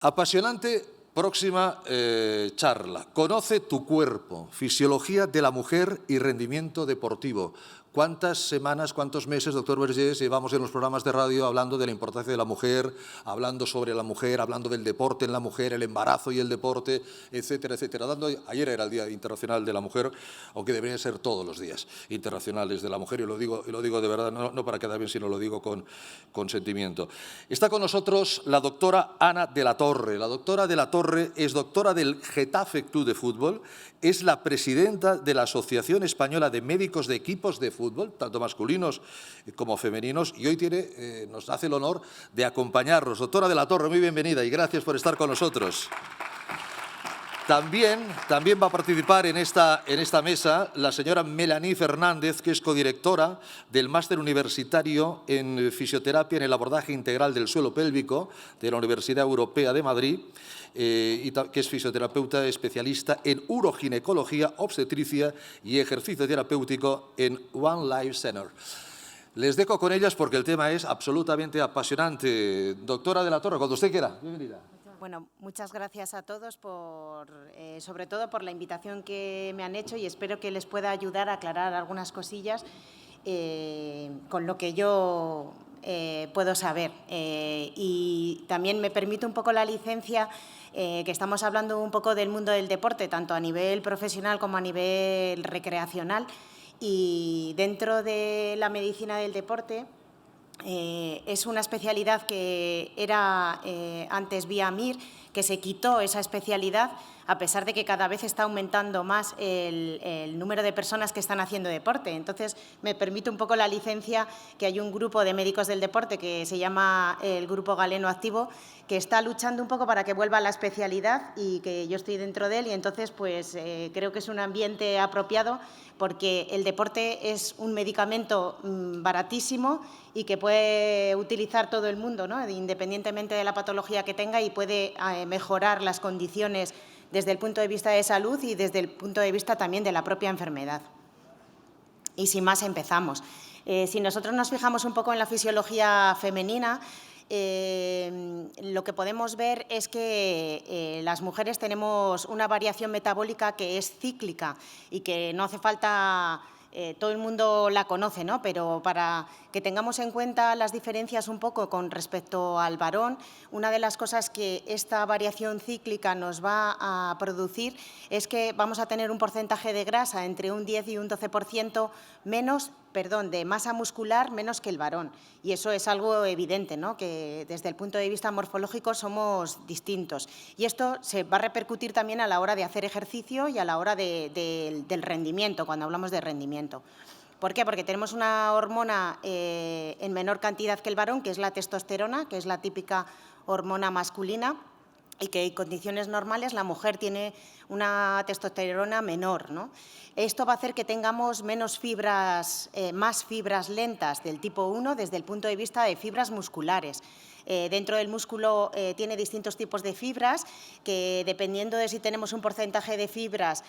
Apasionante próxima charla. Conoce tu cuerpo, fisiología de la mujer y rendimiento deportivo. ¿Cuántas semanas, cuántos meses, doctor Vergés, llevamos en los programas de radio hablando de la importancia de la mujer, hablando sobre la mujer, hablando del deporte en la mujer, el embarazo y el deporte, etcétera, etcétera? Ayer era el Día Internacional de la Mujer, aunque deberían ser todos los días internacionales de la mujer, y lo digo de verdad, no para quedar bien, sino lo digo con sentimiento. Está con nosotros la doctora Ana de la Torre. La doctora de la Torre es doctora del Getafe Club de Fútbol, es la presidenta de la Asociación Española de Médicos de Equipos de Fútbol, tanto masculinos como femeninos, y hoy nos hace el honor de acompañarnos. Doctora de la Torre, muy bienvenida y gracias por estar con nosotros. También va a participar en esta mesa la señora Melanie Fernández, que es codirectora del Máster Universitario en Fisioterapia en el Abordaje Integral del Suelo Pélvico de la Universidad Europea de Madrid, que es fisioterapeuta especialista en uroginecología, obstetricia y ejercicio terapéutico en One Life Center. Les dejo con ellas porque el tema es absolutamente apasionante. Doctora de la Torre, cuando usted quiera, bienvenida. Bueno, muchas gracias a todos, sobre todo por la invitación que me han hecho, y espero que les pueda ayudar a aclarar algunas cosillas con lo que yo puedo saber. Y también me permite un poco la licencia, que estamos hablando un poco del mundo del deporte, tanto a nivel profesional como a nivel recreacional. Y dentro de la medicina del deporte, es una especialidad que era antes vía MIR, que se quitó esa especialidad, a pesar de que cada vez está aumentando más el número de personas que están haciendo deporte. Entonces, me permite un poco la licencia que hay un grupo de médicos del deporte que se llama el Grupo Galeno Activo, que está luchando un poco para que vuelva a la especialidad, y que yo estoy dentro de él, y entonces pues creo que es un ambiente apropiado, porque el deporte es un medicamento baratísimo y que puede utilizar todo el mundo, ¿no? Independientemente de la patología que tenga, y puede mejorar las condiciones desde el punto de vista de salud y desde el punto de vista también de la propia enfermedad. Y sin más, empezamos. Si nosotros nos fijamos un poco en la fisiología femenina, lo que podemos ver es que las mujeres tenemos una variación metabólica que es cíclica y que no hace falta, todo el mundo la conoce, ¿no? Pero para que tengamos en cuenta las diferencias un poco con respecto al varón, una de las cosas que esta variación cíclica nos va a producir es que vamos a tener un porcentaje de grasa entre un 10 y un 12% de masa muscular menos que el varón. Y eso es algo evidente, ¿no? Que desde el punto de vista morfológico somos distintos. Y esto se va a repercutir también a la hora de hacer ejercicio y a la hora del rendimiento, cuando hablamos de rendimiento. ¿Por qué? Porque tenemos una hormona en menor cantidad que el varón, que es la testosterona, que es la típica hormona masculina, y que en condiciones normales la mujer tiene una testosterona menor, ¿no? Esto va a hacer que tengamos más fibras lentas del tipo 1 desde el punto de vista de fibras musculares. Dentro del músculo tiene distintos tipos de fibras que, dependiendo de si tenemos un porcentaje de fibras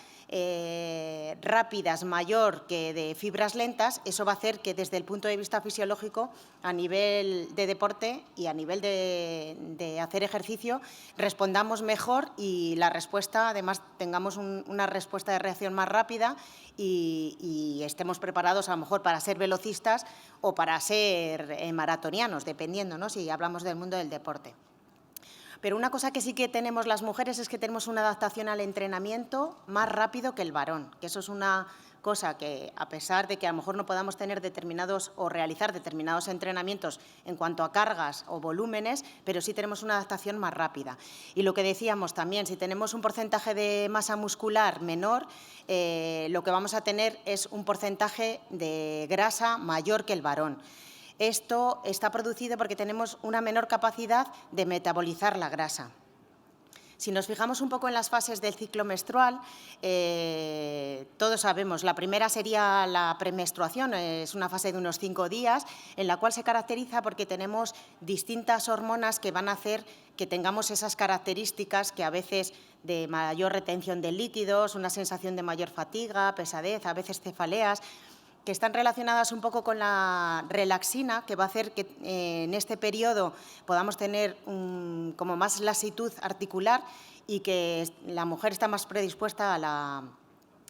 rápidas mayor que de fibras lentas, eso va a hacer que desde el punto de vista fisiológico, a nivel de deporte y a nivel de hacer ejercicio, respondamos mejor, y la respuesta, además, tengamos una respuesta de reacción más rápida y estemos preparados a lo mejor para ser velocistas o para ser maratonianos, dependiendo, ¿no?, si hablamos del mundo del deporte. Pero una cosa que sí que tenemos las mujeres es que tenemos una adaptación al entrenamiento más rápido que el varón, que eso es una cosa que, a pesar de que a lo mejor no podamos tener determinados o realizar determinados entrenamientos en cuanto a cargas o volúmenes, pero sí tenemos una adaptación más rápida. Y lo que decíamos también, si tenemos un porcentaje de masa muscular menor, lo que vamos a tener es un porcentaje de grasa mayor que el varón. Esto está producido porque tenemos una menor capacidad de metabolizar la grasa. Si nos fijamos un poco en las fases del ciclo menstrual, todos sabemos, la primera sería la premenstruación, es una fase de unos 5 días, en la cual se caracteriza porque tenemos distintas hormonas que van a hacer que tengamos esas características que a veces de mayor retención de líquidos, una sensación de mayor fatiga, pesadez, a veces cefaleas. que están relacionadas un poco con la relaxina, que va a hacer que en este periodo podamos tener como más lasitud articular y que la mujer está más predispuesta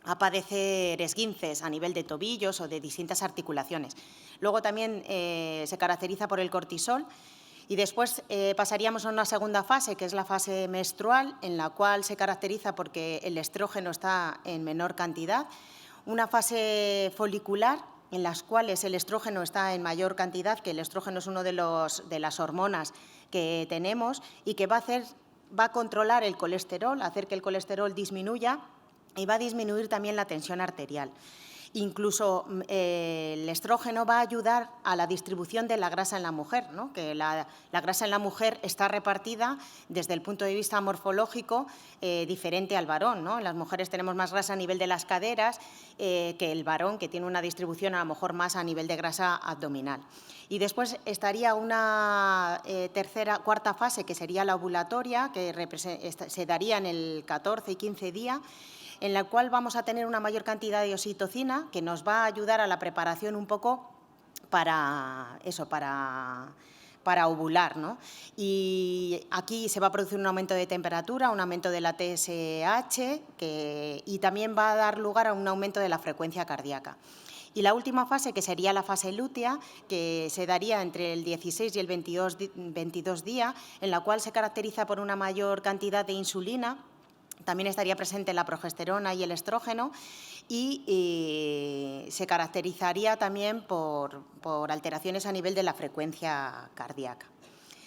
a padecer esguinces a nivel de tobillos o de distintas articulaciones. Luego también se caracteriza por el cortisol. Y después pasaríamos a una segunda fase, que es la fase menstrual, en la cual se caracteriza porque el estrógeno está en menor cantidad. Una fase folicular, en las cuales el estrógeno está en mayor cantidad, que el estrógeno es una de las hormonas que tenemos y que va a controlar el colesterol, hacer que el colesterol disminuya y va a disminuir también la tensión arterial. Incluso el estrógeno va a ayudar a la distribución de la grasa en la mujer, ¿no? Que la grasa en la mujer está repartida desde el punto de vista morfológico diferente al varón, ¿no? Las mujeres tenemos más grasa a nivel de las caderas que el varón, que tiene una distribución a lo mejor más a nivel de grasa abdominal. Y después estaría una cuarta fase, que sería la ovulatoria, que se daría en el 14 y 15 día, en la cual vamos a tener una mayor cantidad de oxitocina, que nos va a ayudar a la preparación un poco para ovular, ¿no? Y aquí se va a producir un aumento de temperatura, un aumento de la TSH y también va a dar lugar a un aumento de la frecuencia cardíaca. Y la última fase, que sería la fase lútea, que se daría entre el 16 y el 22 día, en la cual se caracteriza por una mayor cantidad de insulina. También estaría presente la progesterona y el estrógeno y se caracterizaría también por alteraciones a nivel de la frecuencia cardíaca.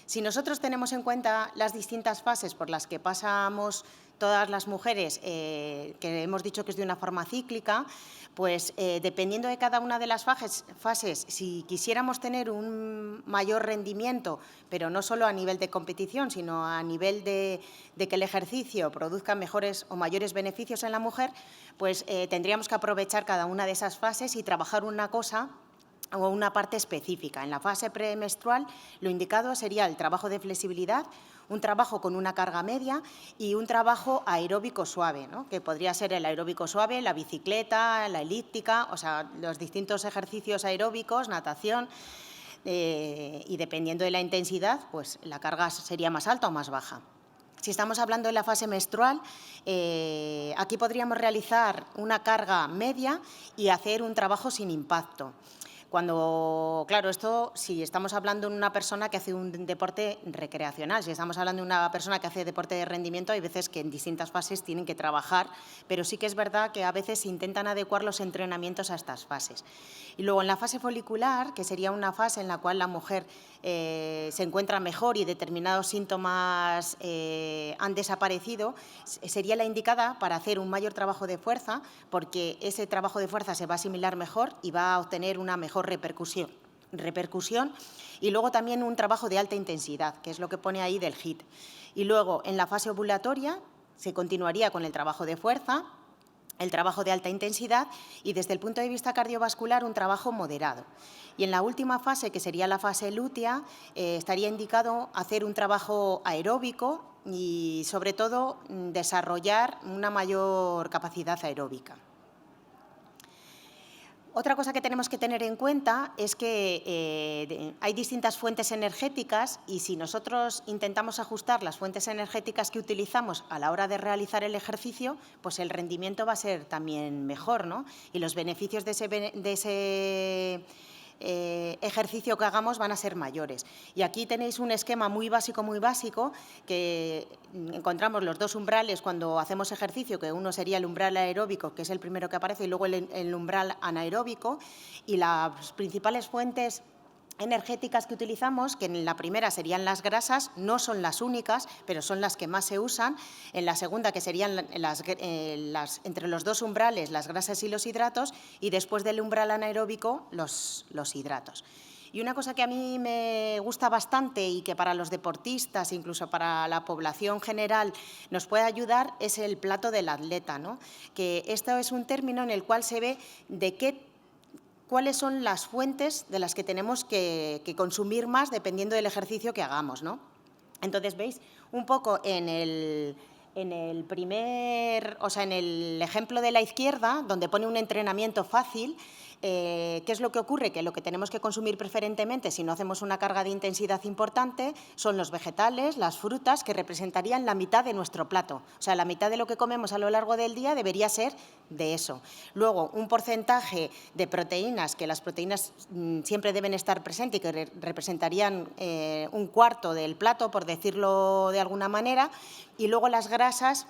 Si nosotros tenemos en cuenta las distintas fases por las que pasamos todas las mujeres, que hemos dicho que es de una forma cíclica, pues dependiendo de cada una de las fases, si quisiéramos tener un mayor rendimiento, pero no solo a nivel de competición, sino a nivel de que el ejercicio produzca mejores o mayores beneficios en la mujer, pues tendríamos que aprovechar cada una de esas fases y trabajar una cosa o una parte específica. En la fase premenstrual, lo indicado sería el trabajo de flexibilidad, un trabajo con una carga media y un trabajo aeróbico suave, ¿no? Que podría ser el aeróbico suave, la bicicleta, la elíptica, o sea, los distintos ejercicios aeróbicos, natación, y dependiendo de la intensidad, pues la carga sería más alta o más baja. Si estamos hablando de la fase menstrual, aquí podríamos realizar una carga media y hacer un trabajo sin impacto. Claro, esto si estamos hablando de una persona que hace un deporte recreacional, si estamos hablando de una persona que hace deporte de rendimiento, hay veces que en distintas fases tienen que trabajar, pero sí que es verdad que a veces se intentan adecuar los entrenamientos a estas fases. Y luego en la fase folicular, que sería una fase en la cual la mujer se encuentra mejor y determinados síntomas han desaparecido, sería la indicada para hacer un mayor trabajo de fuerza, porque ese trabajo de fuerza se va a asimilar mejor y va a obtener una mejor repercusión y luego también un trabajo de alta intensidad, que es lo que pone ahí del HIIT. Y luego en la fase ovulatoria se continuaría con el trabajo de fuerza, el trabajo de alta intensidad y desde el punto de vista cardiovascular un trabajo moderado. Y en la última fase, que sería la fase lútea, estaría indicado hacer un trabajo aeróbico y sobre todo desarrollar una mayor capacidad aeróbica. Otra cosa que tenemos que tener en cuenta es que hay distintas fuentes energéticas y si nosotros intentamos ajustar las fuentes energéticas que utilizamos a la hora de realizar el ejercicio, pues el rendimiento va a ser también mejor, ¿no? Y los beneficios de ese ejercicio que hagamos van a ser mayores. Y aquí tenéis un esquema muy básico que encontramos los dos umbrales cuando hacemos ejercicio, que uno sería el umbral aeróbico, que es el primero que aparece, y luego el umbral anaeróbico, y las principales fuentes energéticas que utilizamos, que en la primera serían las grasas, no son las únicas, pero son las que más se usan. En la segunda, que serían entre los dos umbrales, las grasas y los hidratos, y después del umbral anaeróbico, los hidratos. Y una cosa que a mí me gusta bastante y que para los deportistas, incluso para la población general, nos puede ayudar es el plato del atleta, ¿no? Que esto es un término en el cual se ve cuáles son las fuentes de las que tenemos que consumir más dependiendo del ejercicio que hagamos, ¿no? Entonces, veis un poco en el ejemplo de la izquierda, donde pone un entrenamiento fácil, ¿Qué es lo que ocurre? Que lo que tenemos que consumir preferentemente, si no hacemos una carga de intensidad importante, son los vegetales, las frutas, que representarían la mitad de nuestro plato. O sea, la mitad de lo que comemos a lo largo del día debería ser de eso. Luego, un porcentaje de proteínas, que las proteínas siempre deben estar presentes y que representarían un cuarto del plato, por decirlo de alguna manera, y luego las grasas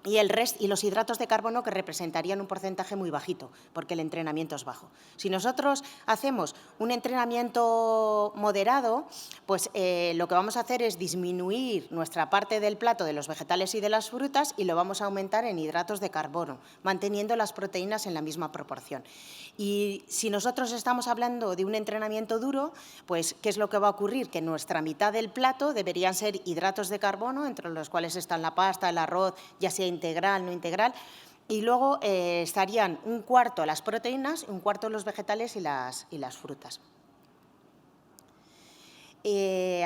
y los hidratos de carbono, que representarían un porcentaje muy bajito, porque el entrenamiento es bajo. Si nosotros hacemos un entrenamiento moderado, pues lo que vamos a hacer es disminuir nuestra parte del plato de los vegetales y de las frutas y lo vamos a aumentar en hidratos de carbono, manteniendo las proteínas en la misma proporción. Y si nosotros estamos hablando de un entrenamiento duro, pues ¿qué es lo que va a ocurrir? Que nuestra mitad del plato deberían ser hidratos de carbono, entre los cuales están la pasta, el arroz, ya sea integral, no integral, y luego estarían un cuarto las proteínas, un cuarto los vegetales y las frutas.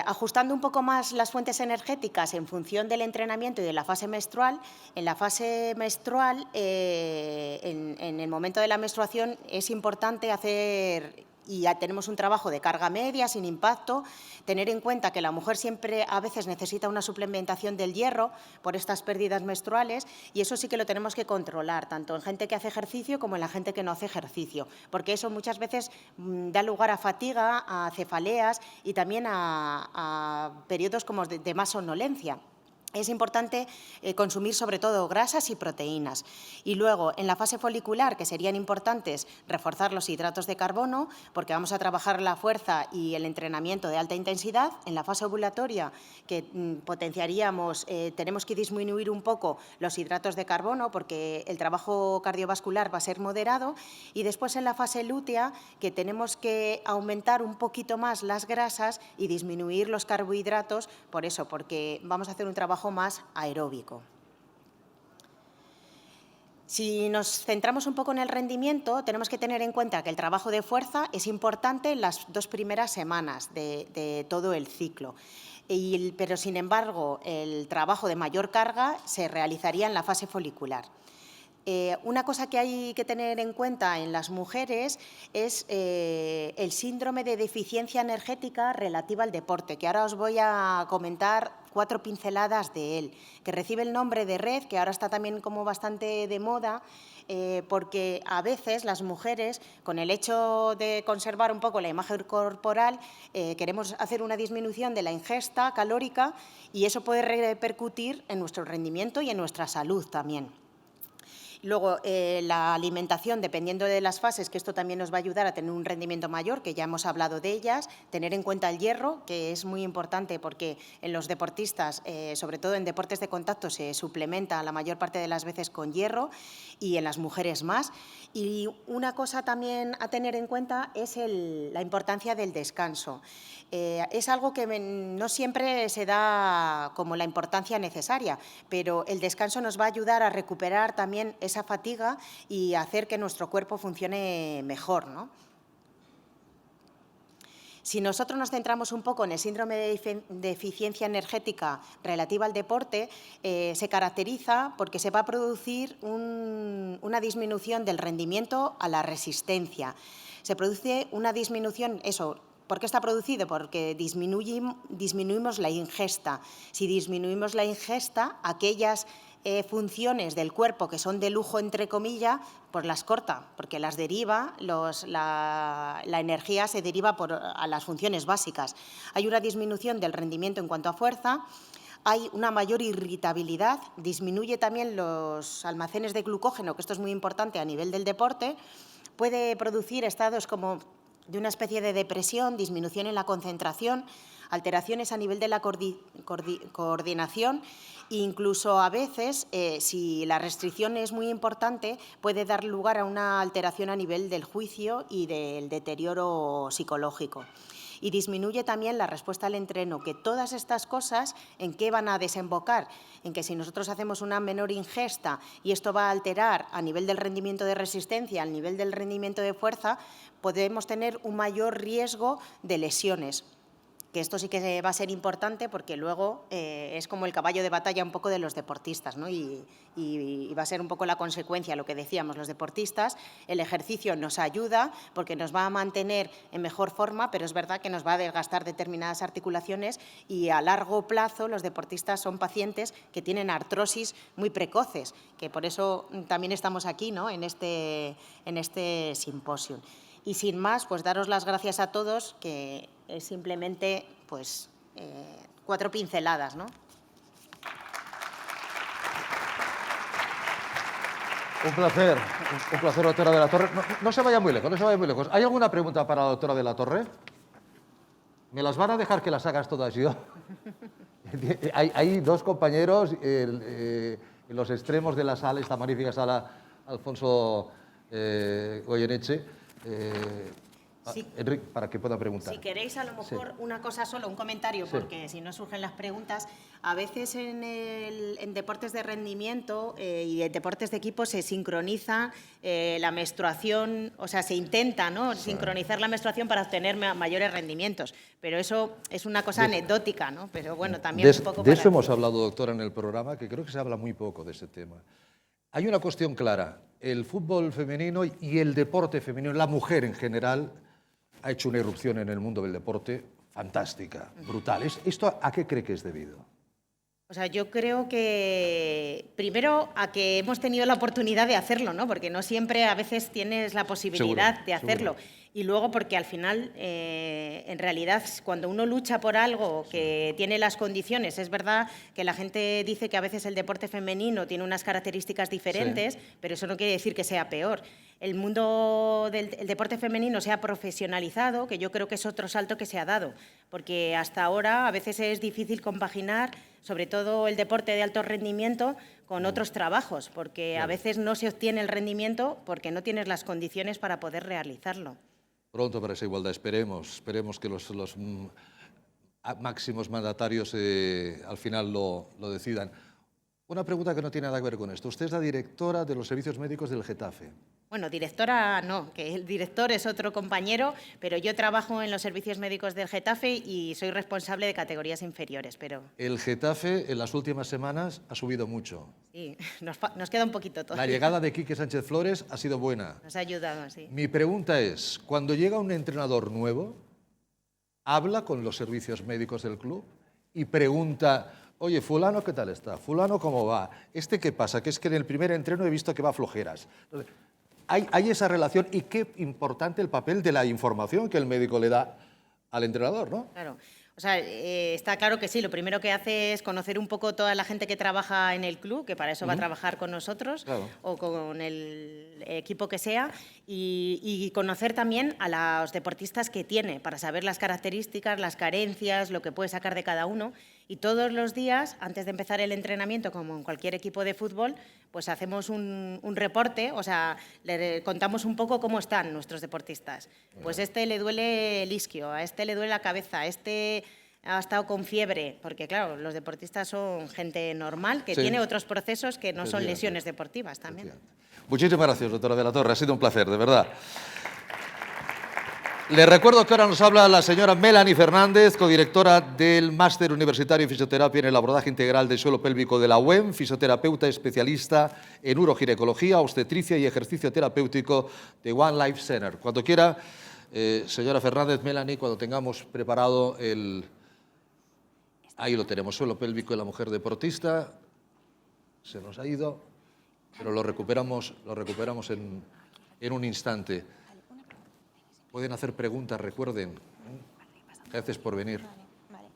Ajustando un poco más las fuentes energéticas en función del entrenamiento y de la fase menstrual, en la fase menstrual, en el momento de la menstruación, es importante hacer, y ya tenemos un trabajo de carga media, sin impacto, tener en cuenta que la mujer siempre a veces necesita una suplementación del hierro por estas pérdidas menstruales, y eso sí que lo tenemos que controlar, tanto en gente que hace ejercicio como en la gente que no hace ejercicio, porque eso muchas veces da lugar a fatiga, a cefaleas y también a periodos como de más somnolencia. Es importante consumir sobre todo grasas y proteínas. Y luego, en la fase folicular, que serían importantes reforzar los hidratos de carbono, porque vamos a trabajar la fuerza y el entrenamiento de alta intensidad. En la fase ovulatoria, que potenciaríamos, tenemos que disminuir un poco los hidratos de carbono, porque el trabajo cardiovascular va a ser moderado. Y después, en la fase lútea, que tenemos que aumentar un poquito más las grasas y disminuir los carbohidratos, por eso, porque vamos a hacer un trabajo más aeróbico. Si nos centramos un poco en el rendimiento, tenemos que tener en cuenta que el trabajo de fuerza es importante en las 2 primeras semanas de todo el ciclo. Pero, sin embargo, el trabajo de mayor carga se realizaría en la fase folicular. Una cosa que hay que tener en cuenta en las mujeres es el síndrome de deficiencia energética relativa al deporte, que ahora os voy a comentar 4 pinceladas de él, que recibe el nombre de RED, que ahora está también como bastante de moda, porque a veces las mujeres, con el hecho de conservar un poco la imagen corporal, queremos hacer una disminución de la ingesta calórica y eso puede repercutir en nuestro rendimiento y en nuestra salud también. Luego, la alimentación, dependiendo de las fases, que esto también nos va a ayudar a tener un rendimiento mayor, que ya hemos hablado de ellas. Tener en cuenta el hierro, que es muy importante porque en los deportistas, sobre todo en deportes de contacto, se suplementa la mayor parte de las veces con hierro y en las mujeres más. Y una cosa también a tener en cuenta es la importancia del descanso. Es algo que no siempre se da como la importancia necesaria, pero el descanso nos va a ayudar a recuperar también esa fatiga y hacer que nuestro cuerpo funcione mejor, ¿no? Si nosotros nos centramos un poco en el síndrome de deficiencia energética relativa al deporte, se caracteriza porque se va a producir una disminución del rendimiento a la resistencia. Se produce una disminución, ¿por qué está producido? Porque disminuimos la ingesta. Si disminuimos la ingesta, aquellas funciones del cuerpo que son de lujo, entre comillas, pues las corta, porque las deriva, la energía se deriva a las funciones básicas. Hay una disminución del rendimiento en cuanto a fuerza, hay una mayor irritabilidad, disminuye también los almacenes de glucógeno, que esto es muy importante a nivel del deporte, puede producir estados como de una especie de depresión, disminución en la concentración, alteraciones a nivel de la coordinación e incluso a veces, si la restricción es muy importante, puede dar lugar a una alteración a nivel del juicio y del deterioro psicológico. Y disminuye también la respuesta al entreno, que todas estas cosas, ¿en qué van a desembocar? En que si nosotros hacemos una menor ingesta y esto va a alterar a nivel del rendimiento de resistencia, al nivel del rendimiento de fuerza, podemos tener un mayor riesgo de lesiones. que esto sí que va a ser importante porque luego es como el caballo de batalla un poco de los deportistas, ¿no? Y va a ser un poco la consecuencia, lo que decíamos, los deportistas, el ejercicio nos ayuda porque nos va a mantener en mejor forma, pero es verdad que nos va a desgastar determinadas articulaciones y a largo plazo los deportistas son pacientes que tienen artrosis muy precoces, que por eso también estamos aquí, ¿no? en este simposio. Y sin más, pues daros las gracias a todos, que es simplemente pues, 4 pinceladas, ¿no? Un placer, doctora de la Torre. No se vaya muy lejos, no se vaya muy lejos. ¿Hay alguna pregunta para la doctora de la Torre? ¿Me las van a dejar que las hagas todas yo? Hay 2 compañeros en los extremos de la sala, esta magnífica sala, Alfonso Goyeneche. Sí. Enrique, para que pueda preguntar. Si queréis, a lo mejor una cosa solo, un comentario, porque si no surgen las preguntas, a veces en deportes de rendimiento y en deportes de equipo se sincroniza la menstruación, o sea, se intenta, ¿no? sincronizar la menstruación para obtener mayores rendimientos, pero eso es una cosa anecdótica, ¿no? Pero bueno, también un poco de eso hemos hablado, doctora, en el programa, que creo que se habla muy poco de ese tema. Hay una cuestión clara, el fútbol femenino y el deporte femenino, la mujer en general, ha hecho una irrupción en el mundo del deporte fantástica, brutal. ¿Esto a qué cree que es debido? O sea, yo creo que primero a que hemos tenido la oportunidad de hacerlo, ¿no? Porque no siempre a veces tienes la posibilidad de hacerlo. Seguro. Y luego porque al final, en realidad, cuando uno lucha por algo que tiene las condiciones, es verdad que la gente dice que a veces el deporte femenino tiene unas características diferentes, pero eso no quiere decir que sea peor. El mundo del deporte femenino se ha profesionalizado, que yo creo que es otro salto que se ha dado, porque hasta ahora a veces es difícil compaginar, sobre todo el deporte de alto rendimiento, con otros trabajos, porque a veces no se obtiene el rendimiento porque no tienes las condiciones para poder realizarlo. Pronto para esa igualdad, esperemos que los máximos mandatarios al final lo decidan. Una pregunta que no tiene nada que ver con esto. Usted es la directora de los servicios médicos del Getafe. Bueno, directora no, que el director es otro compañero, pero yo trabajo en los servicios médicos del Getafe y soy responsable de categorías inferiores. Pero el Getafe en las últimas semanas ha subido mucho. Sí, nos queda un poquito todavía. La llegada de Quique Sánchez Flores ha sido buena. Nos ha ayudado, sí. Mi pregunta es, cuando llega un entrenador nuevo, ¿habla con los servicios médicos del club y pregunta, oye, fulano, ¿qué tal está? Fulano, ¿cómo va? ¿Qué pasa? Que es que en el primer entreno he visto que va a flojeras. Entonces, hay esa relación y qué importante el papel de la información que el médico le da al entrenador, ¿no? Claro. O sea, está claro que sí, lo primero que hace es conocer un poco toda la gente que trabaja en el club, que para eso va a trabajar con nosotros o con el equipo que sea, y conocer también a los deportistas que tiene, para saber las características, las carencias, lo que puede sacar de cada uno. Y todos los días, antes de empezar el entrenamiento, como en cualquier equipo de fútbol, pues hacemos un reporte, o sea, le contamos un poco cómo están nuestros deportistas. Pues a este le duele el isquio, a este le duele la cabeza, a este ha estado con fiebre, porque claro, los deportistas son gente normal que tiene otros procesos que no son lesiones deportivas también. Muchísimas gracias, doctora de la Torre, ha sido un placer, de verdad. Les recuerdo que ahora nos habla la señora Melanie Fernández, codirectora del Máster Universitario en Fisioterapia en el Abordaje Integral del Suelo Pélvico de la UEM, fisioterapeuta especialista en uroginecología, obstetricia y ejercicio terapéutico de One Life Center. Cuando quiera, señora Fernández, Melanie, cuando tengamos preparado el... Ahí lo tenemos, suelo pélvico de la mujer deportista. Se nos ha ido, pero lo recuperamos en un instante. Pueden hacer preguntas, recuerden. Gracias por venir. Vale.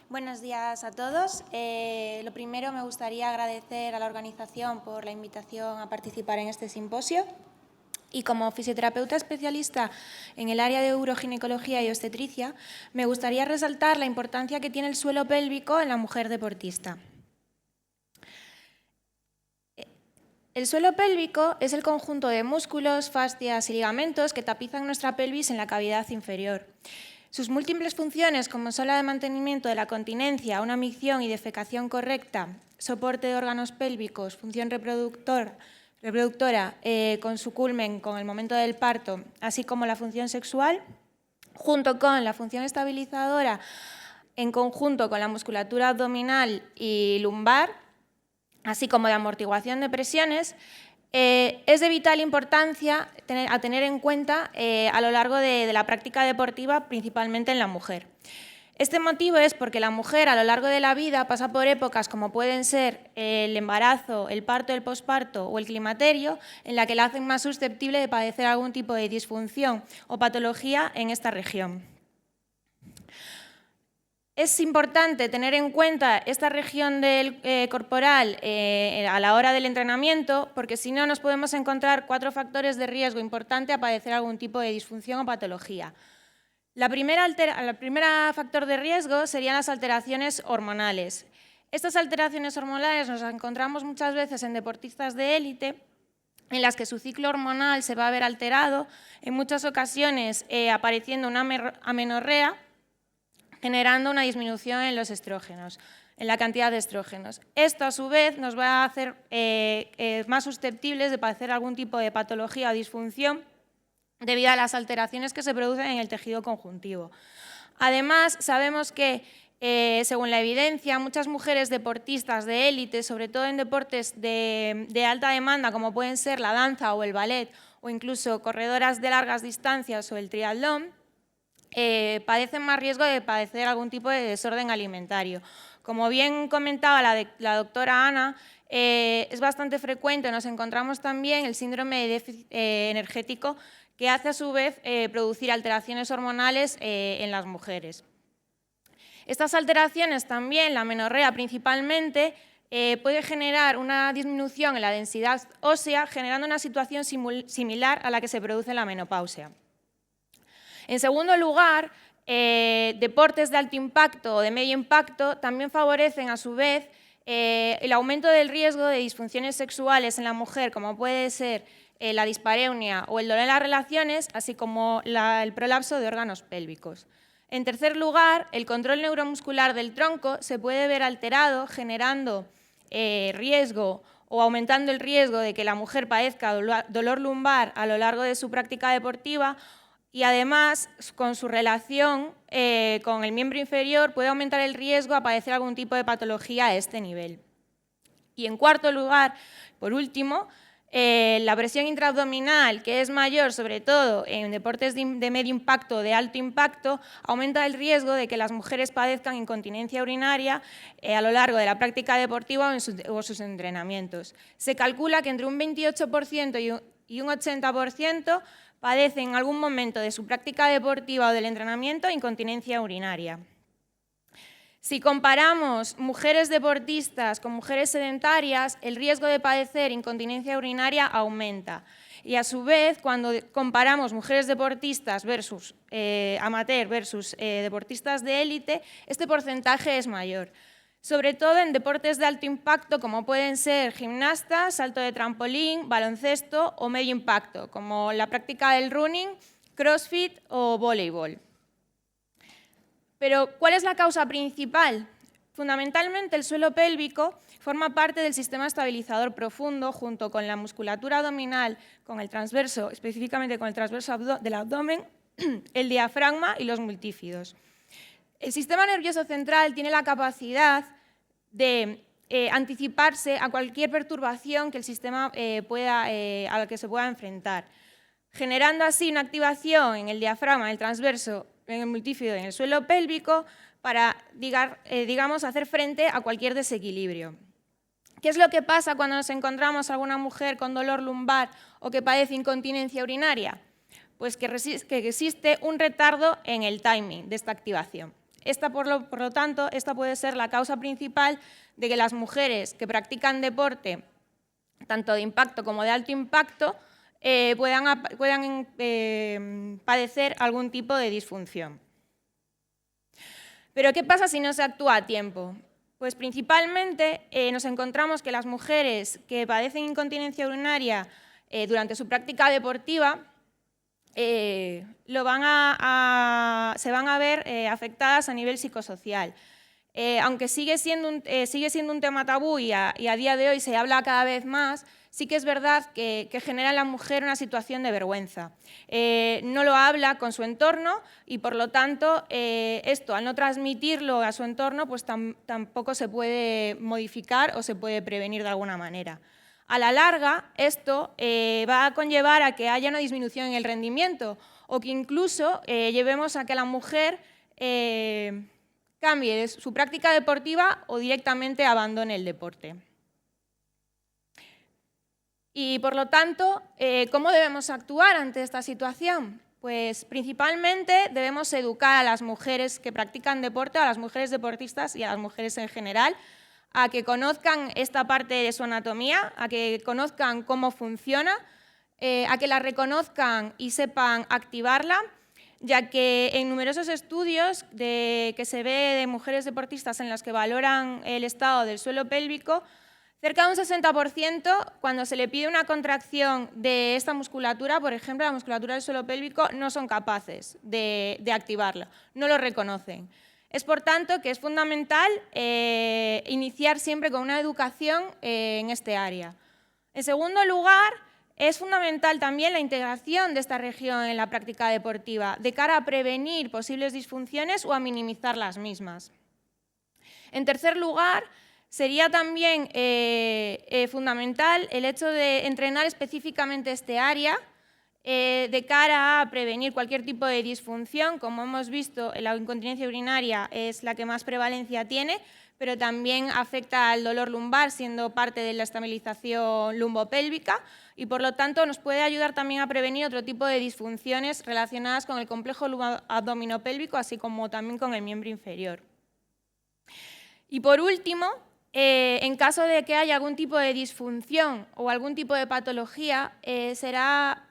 Buenos días a todos. Lo primero, me gustaría agradecer a la organización por la invitación a participar en este simposio. Y como fisioterapeuta especialista en el área de uroginecología y obstetricia, me gustaría resaltar la importancia que tiene el suelo pélvico en la mujer deportista. El suelo pélvico es el conjunto de músculos, fascias y ligamentos que tapizan nuestra pelvis en la cavidad inferior. Sus múltiples funciones, como son la de mantenimiento de la continencia, una micción y defecación correcta, soporte de órganos pélvicos, función reproductora, con su culmen con el momento del parto, así como la función sexual, junto con la función estabilizadora en conjunto con la musculatura abdominal y lumbar, así como de amortiguación de presiones, es de vital importancia a tener en cuenta a lo largo de la práctica deportiva, principalmente en la mujer. Este motivo es porque la mujer a lo largo de la vida pasa por épocas como pueden ser el embarazo, el parto, el posparto o el climaterio, en la que la hacen más susceptible de padecer algún tipo de disfunción o patología en esta región. Es importante tener en cuenta esta región corporal a la hora del entrenamiento, porque si no nos podemos encontrar 4 factores de riesgo importante a padecer algún tipo de disfunción o patología. La primera factor de riesgo serían las alteraciones hormonales. Estas alteraciones hormonales nos encontramos muchas veces en deportistas de élite, en las que su ciclo hormonal se va a ver alterado, en muchas ocasiones apareciendo una amenorrea, generando una disminución en los estrógenos, en la cantidad de estrógenos. Esto, a su vez, nos va a hacer más susceptibles de padecer algún tipo de patología o disfunción debido a las alteraciones que se producen en el tejido conjuntivo. Además, sabemos que, según la evidencia, muchas mujeres deportistas de élite, sobre todo en deportes de alta demanda, como pueden ser la danza o el ballet, o incluso corredoras de largas distancias o el triatlón, padecen más riesgo de padecer algún tipo de desorden alimentario. Como bien comentaba la doctora Ana, es bastante frecuente, nos encontramos también el síndrome de déficit energético, que hace a su vez producir alteraciones hormonales en las mujeres. Estas alteraciones también, la amenorrea principalmente, puede generar una disminución en la densidad ósea, generando una situación similar a la que se produce en la menopausia. En segundo lugar, deportes de alto impacto o de medio impacto también favorecen a su vez el aumento del riesgo de disfunciones sexuales en la mujer, como puede ser la dispareunia o el dolor en las relaciones, así como el prolapso de órganos pélvicos. En tercer lugar, el control neuromuscular del tronco se puede ver alterado, generando riesgo o aumentando el riesgo de que la mujer padezca dolor lumbar a lo largo de su práctica deportiva, y además, con su relación con el miembro inferior, puede aumentar el riesgo a padecer algún tipo de patología a este nivel. Y en cuarto lugar, por último, la presión intraabdominal, que es mayor sobre todo en deportes de medio impacto o de alto impacto, aumenta el riesgo de que las mujeres padezcan incontinencia urinaria a lo largo de la práctica deportiva o sus entrenamientos. Se calcula que entre un 28% y un 80% padecen en algún momento de su práctica deportiva o del entrenamiento incontinencia urinaria. Si comparamos mujeres deportistas con mujeres sedentarias, el riesgo de padecer incontinencia urinaria aumenta. Y a su vez, cuando comparamos mujeres deportistas versus amateur versus deportistas de élite, este porcentaje es mayor. Sobre todo en deportes de alto impacto, como pueden ser gimnasta, salto de trampolín, baloncesto o medio impacto, como la práctica del running, crossfit o voleibol. Pero, ¿cuál es la causa principal? Fundamentalmente, el suelo pélvico forma parte del sistema estabilizador profundo junto con la musculatura abdominal, con el transverso, específicamente con el transverso del abdomen, el diafragma y los multífidos. El sistema nervioso central tiene la capacidad de anticiparse a cualquier perturbación que el sistema a la que se pueda enfrentar, generando así una activación en el diafragma, en el transverso, en el multífido y en el suelo pélvico para, digamos, hacer frente a cualquier desequilibrio. ¿Qué es lo que pasa cuando nos encontramos a alguna mujer con dolor lumbar o que padece incontinencia urinaria? Pues que existe un retardo en el timing de esta activación. Por lo tanto, esta puede ser la causa principal de que las mujeres que practican deporte, tanto de impacto como de alto impacto, puedan padecer algún tipo de disfunción. ¿Pero qué pasa si no se actúa a tiempo? Pues principalmente nos encontramos que las mujeres que padecen incontinencia urinaria durante su práctica deportiva se van a ver afectadas a nivel psicosocial. Aunque sigue siendo un tema tabú y a día de hoy se habla cada vez más, sí que es verdad que genera en la mujer una situación de vergüenza. No lo habla con su entorno y, por lo tanto, esto, al no transmitirlo a su entorno, pues tampoco se puede modificar o se puede prevenir de alguna manera. A la larga, esto va a conllevar a que haya una disminución en el rendimiento o que incluso llevemos a que la mujer cambie su práctica deportiva o directamente abandone el deporte. Y, por lo tanto, ¿cómo debemos actuar ante esta situación? Pues principalmente debemos educar a las mujeres que practican deporte, a las mujeres deportistas y a las mujeres en general, a que conozcan esta parte de su anatomía, a que conozcan cómo funciona, a que la reconozcan y sepan activarla, ya que en numerosos estudios que se ve de mujeres deportistas en las que valoran el estado del suelo pélvico, cerca de un 60%, cuando se le pide una contracción de esta musculatura, por ejemplo, la musculatura del suelo pélvico, no son capaces de activarla, no lo reconocen. Es, por tanto, que es fundamental iniciar siempre con una educación en este área. En segundo lugar, es fundamental también la integración de esta región en la práctica deportiva, de cara a prevenir posibles disfunciones o a minimizar las mismas. En tercer lugar, sería también fundamental el hecho de entrenar específicamente este área de cara a prevenir cualquier tipo de disfunción. Como hemos visto, la incontinencia urinaria es la que más prevalencia tiene, pero también afecta al dolor lumbar, siendo parte de la estabilización lumbopélvica, y por lo tanto nos puede ayudar también a prevenir otro tipo de disfunciones relacionadas con el complejo abdominopélvico, así como también con el miembro inferior. Y por último, en caso de que haya algún tipo de disfunción o algún tipo de patología, será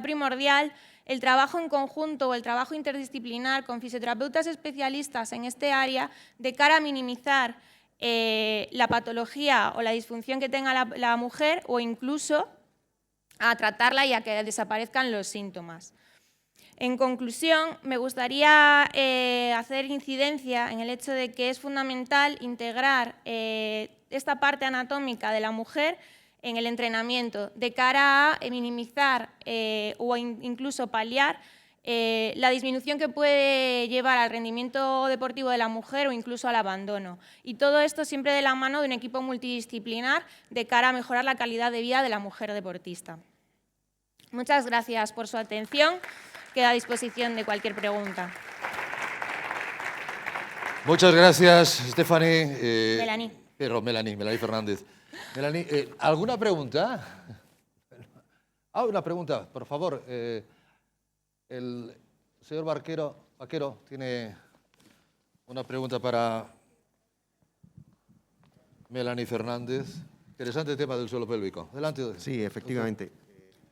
primordial el trabajo en conjunto o el trabajo interdisciplinar con fisioterapeutas especialistas en este área de cara a minimizar la patología o la disfunción que tenga la mujer o incluso a tratarla y a que desaparezcan los síntomas. En conclusión, me gustaría hacer incidencia en el hecho de que es fundamental integrar esta parte anatómica de la mujer en el entrenamiento de cara a minimizar o incluso paliar la disminución que puede llevar al rendimiento deportivo de la mujer o incluso al abandono. Y todo esto siempre de la mano de un equipo multidisciplinar de cara a mejorar la calidad de vida de la mujer deportista. Muchas gracias por su atención. Queda a disposición de cualquier pregunta. Muchas gracias, Stephanie. Melanie Fernández. Melanie, ¿alguna pregunta? Una pregunta, por favor. El señor Vaquero tiene una pregunta para Melanie Fernández. Interesante tema del suelo pélvico. Adelante. Sí, efectivamente.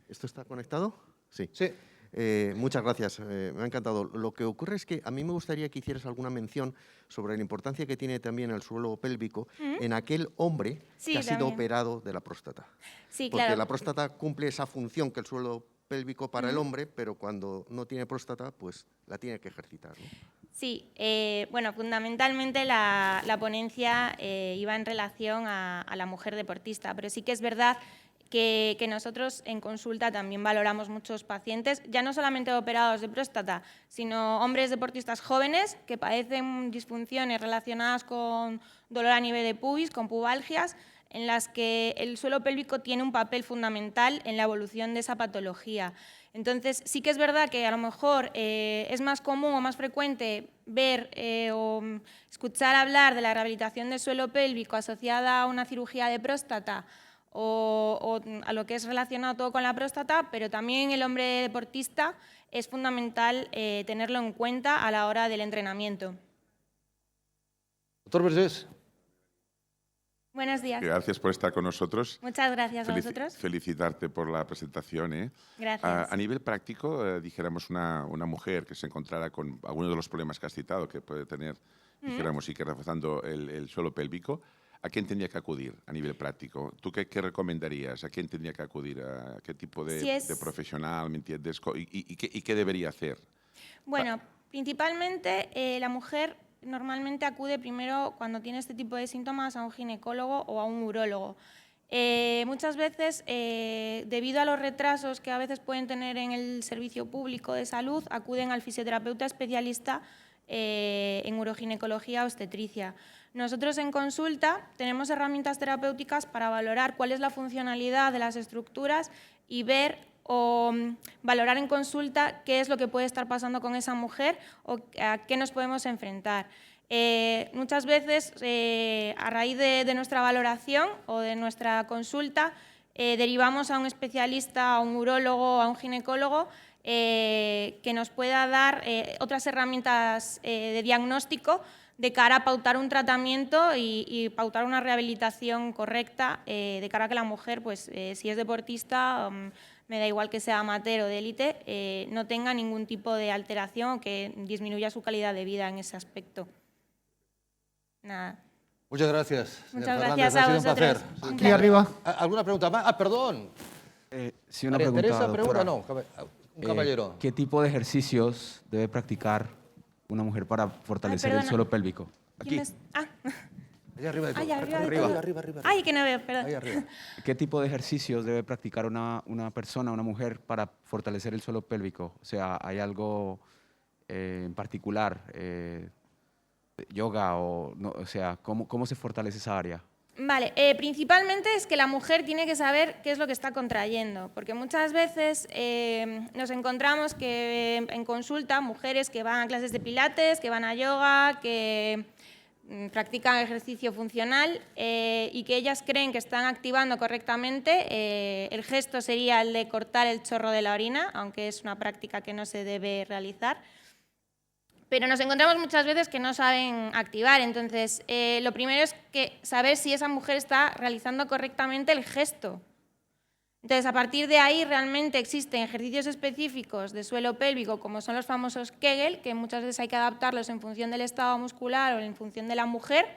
¿Esto está conectado? Sí. Sí. Muchas gracias, me ha encantado. Lo que ocurre es que a mí me gustaría que hicieras alguna mención sobre la importancia que tiene también el suelo pélvico en aquel hombre que ha sido operado de la próstata. Sí, porque claro. la próstata cumple esa función que el suelo pélvico para el hombre, pero cuando no tiene próstata, pues la tiene que ejercitar, ¿no? Sí, bueno, fundamentalmente la ponencia iba en relación a la mujer deportista, pero sí que es verdad que nosotros en consulta también valoramos muchos pacientes, ya no solamente operados de próstata, sino hombres deportistas jóvenes que padecen disfunciones relacionadas con dolor a nivel de pubis, con pubalgias, en las que el suelo pélvico tiene un papel fundamental en la evolución de esa patología. Entonces, sí que es verdad que a lo mejor es más común o más frecuente ver o escuchar hablar de la rehabilitación del suelo pélvico asociada a una cirugía de próstata o a lo que es relacionado todo con la próstata, pero también el hombre deportista es fundamental tenerlo en cuenta a la hora del entrenamiento. Doctor Vergés. Buenos días. Gracias por estar con nosotros. Muchas gracias a vosotros. Felicitarte por la presentación. Gracias. A nivel práctico, dijéramos una mujer que se encontrara con algunos de los problemas que has citado, que puede tener, dijéramos, y que reforzando el suelo pélvico, ¿a quién tendría que acudir a nivel práctico? ¿Tú qué recomendarías? ¿A quién tendría que acudir? ¿A qué tipo de profesional, me entiendes? ¿Y qué debería hacer? Bueno, principalmente la mujer normalmente acude primero cuando tiene este tipo de síntomas a un ginecólogo o a un urólogo. Muchas veces, debido a los retrasos que a veces pueden tener en el servicio público de salud, acuden al fisioterapeuta especialista en uroginecología o obstetricia. Nosotros en consulta tenemos herramientas terapéuticas para valorar cuál es la funcionalidad de las estructuras y ver o valorar en consulta qué es lo que puede estar pasando con esa mujer o a qué nos podemos enfrentar. Muchas veces, a raíz de nuestra valoración o de nuestra consulta, derivamos a un especialista, a un urólogo, a un ginecólogo, que nos pueda dar otras herramientas de diagnóstico de cara a pautar un tratamiento y pautar una rehabilitación correcta de cara a que la mujer, pues, si es deportista, me da igual que sea amateur o de élite, no tenga ningún tipo de alteración o que disminuya su calidad de vida en ese aspecto. Nada. Muchas gracias. Muchas Fernández, gracias a ha sido un vosotros. placer. Un Aquí arriba. ¿Alguna pregunta más? Ah, perdón. Sí, una María pregunta, Teresa, pregunta, doctora. no. Un caballero. ¿Qué tipo de ejercicios debe practicar una mujer para fortalecer el perdona. suelo pélvico? ¿Quién es? Ah, Allá arriba de todo. ay, arriba de arriba, todo. arriba. Ay, que no veo, perdón. Ahí arriba. ¿Qué tipo de ejercicios debe practicar una persona, una mujer, para fortalecer el suelo pélvico? O sea, ¿hay algo en particular, yoga o no? O sea, ¿cómo se fortalece esa área? Vale, principalmente es que la mujer tiene que saber qué es lo que está contrayendo, porque muchas veces nos encontramos que en consulta mujeres que van a clases de pilates, que van a yoga, que practican ejercicio funcional y que ellas creen que están activando correctamente. El gesto sería el de cortar el chorro de la orina, aunque es una práctica que no se debe realizar. Pero nos encontramos muchas veces que no saben activar. Entonces, lo primero es que saber si esa mujer está realizando correctamente el gesto. Entonces, a partir de ahí realmente existen ejercicios específicos de suelo pélvico, como son los famosos Kegel, que muchas veces hay que adaptarlos en función del estado muscular o en función de la mujer,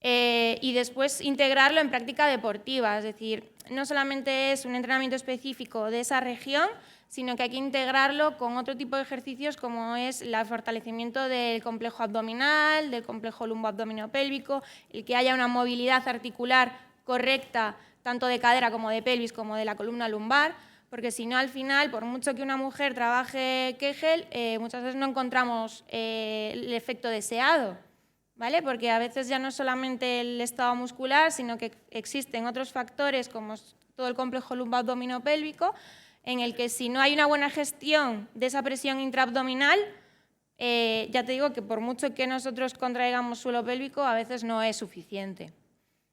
y después integrarlo en práctica deportiva. Es decir, no solamente es un entrenamiento específico de esa región, sino que hay que integrarlo con otro tipo de ejercicios como es el fortalecimiento del complejo abdominal, del complejo lumboabdominopélvico, el que haya una movilidad articular correcta, tanto de cadera como de pelvis, como de la columna lumbar, porque si no, al final, por mucho que una mujer trabaje Kegel, muchas veces no encontramos el efecto deseado, ¿vale? Porque a veces ya no es solamente el estado muscular, sino que existen otros factores como todo el complejo lumboabdominopélvico, en el que si no hay una buena gestión de esa presión intraabdominal, ya te digo que por mucho que nosotros contraigamos suelo pélvico, a veces no es suficiente.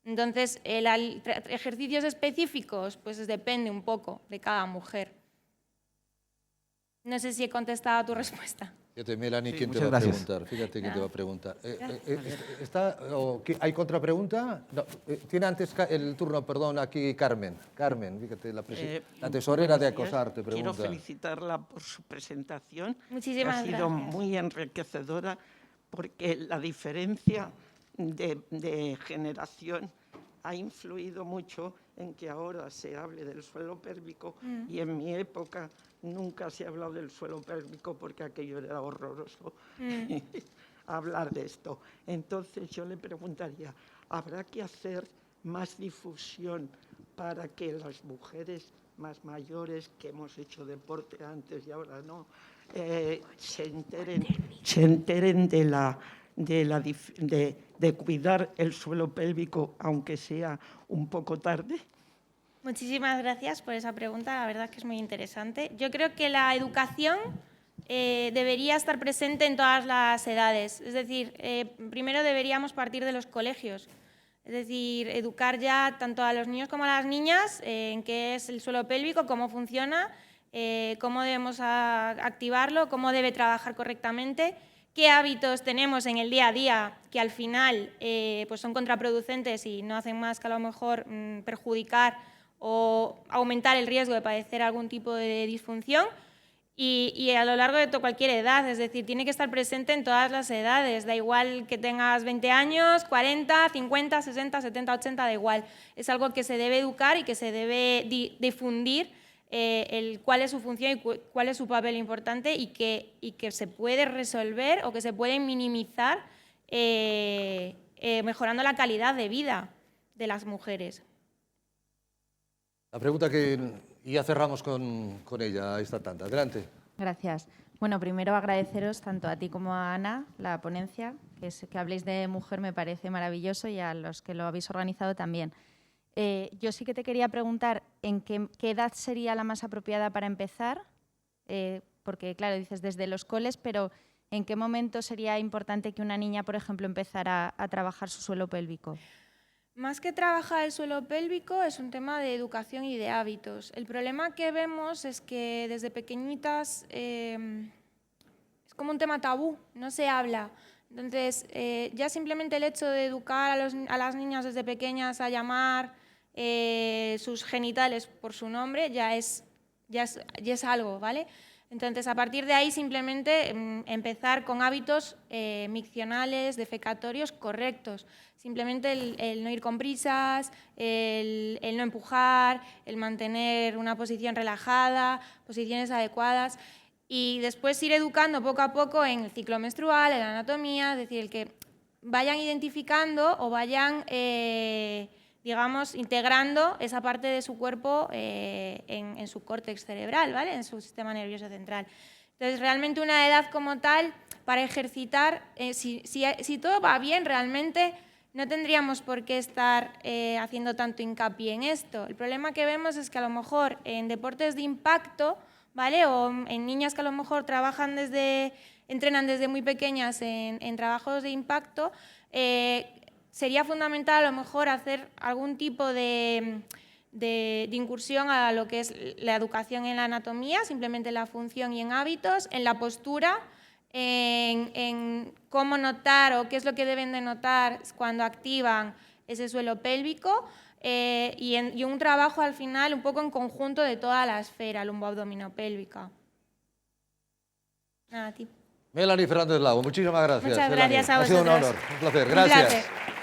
Entonces, ejercicios específicos, pues depende un poco de cada mujer. No sé si he contestado a tu respuesta. Fíjate, Melanie, Sí, ¿quién te muchas va a gracias. preguntar? Fíjate quién te va a preguntar. ¿Hay contrapregunta? No, tiene antes el turno, perdón, aquí Carmen. Carmen, fíjate, la tesorera de buenos días. Acosar te pregunta. Quiero felicitarla por su presentación. Muchísimas que ha sido gracias. muy enriquecedora porque la diferencia de generación ha influido mucho en que ahora se hable del suelo pélvico y en mi época nunca se ha hablado del suelo pélvico porque aquello era horroroso hablar de esto. Entonces yo le preguntaría, ¿habrá que hacer más difusión para que las mujeres más mayores que hemos hecho deporte antes y ahora no, se enteren de cuidar el suelo pélvico, aunque sea un poco tarde? Muchísimas gracias por esa pregunta, la verdad es que es muy interesante. Yo creo que la educación debería estar presente en todas las edades. Es decir, primero deberíamos partir de los colegios. Es decir, educar ya tanto a los niños como a las niñas en qué es el suelo pélvico, cómo funciona, cómo debemos activarlo, cómo debe trabajar correctamente, qué hábitos tenemos en el día a día que al final pues son contraproducentes y no hacen más que a lo mejor perjudicar o aumentar el riesgo de padecer algún tipo de disfunción y a lo largo de cualquier edad, es decir, tiene que estar presente en todas las edades, da igual que tengas 20 años, 40, 50, 60, 70, 80, da igual. Es algo que se debe educar y que se debe difundir cuál es su función y cuál es su papel importante y que se puede resolver o que se puede minimizar mejorando la calidad de vida de las mujeres. La pregunta que ya cerramos con ella, esta tanda. Adelante. Gracias. Bueno, primero agradeceros tanto a ti como a Ana la ponencia, que habléis de mujer me parece maravilloso, y a los que lo habéis organizado también. Yo sí que te quería preguntar en qué edad sería la más apropiada para empezar, porque claro, dices desde los coles, pero ¿en qué momento sería importante que una niña, por ejemplo, empezara a trabajar su suelo pélvico? Más que trabajar el suelo pélvico es un tema de educación y de hábitos. El problema que vemos es que desde pequeñitas es como un tema tabú, no se habla. Entonces, ya simplemente el hecho de educar a las niñas desde pequeñas a llamar sus genitales por su nombre ya es algo, ¿vale? Entonces, a partir de ahí, simplemente empezar con hábitos miccionales, defecatorios correctos. Simplemente el no ir con prisas, el no empujar, el mantener una posición relajada, posiciones adecuadas. Y después ir educando poco a poco en el ciclo menstrual, en la anatomía, es decir, el que vayan identificando o vayan, digamos, integrando esa parte de su cuerpo en su córtex cerebral, ¿vale? En su sistema nervioso central. Entonces, realmente una edad como tal para ejercitar, si todo va bien, realmente no tendríamos por qué estar haciendo tanto hincapié en esto. El problema que vemos es que a lo mejor en deportes de impacto, ¿vale? O en niñas que a lo mejor entrenan desde muy pequeñas en trabajos de impacto, sería fundamental a lo mejor hacer algún tipo de incursión a lo que es la educación en la anatomía, simplemente en la función y en hábitos, en la postura, en cómo notar o qué es lo que deben de notar cuando activan ese suelo pélvico, y un trabajo al final un poco en conjunto de toda la esfera lumboabdominopélvica. Nada, a ti. Melanie Fernández Lago, muchísimas gracias. Muchas gracias a vosotros. Ha sido un honor, un placer. Gracias. Un placer.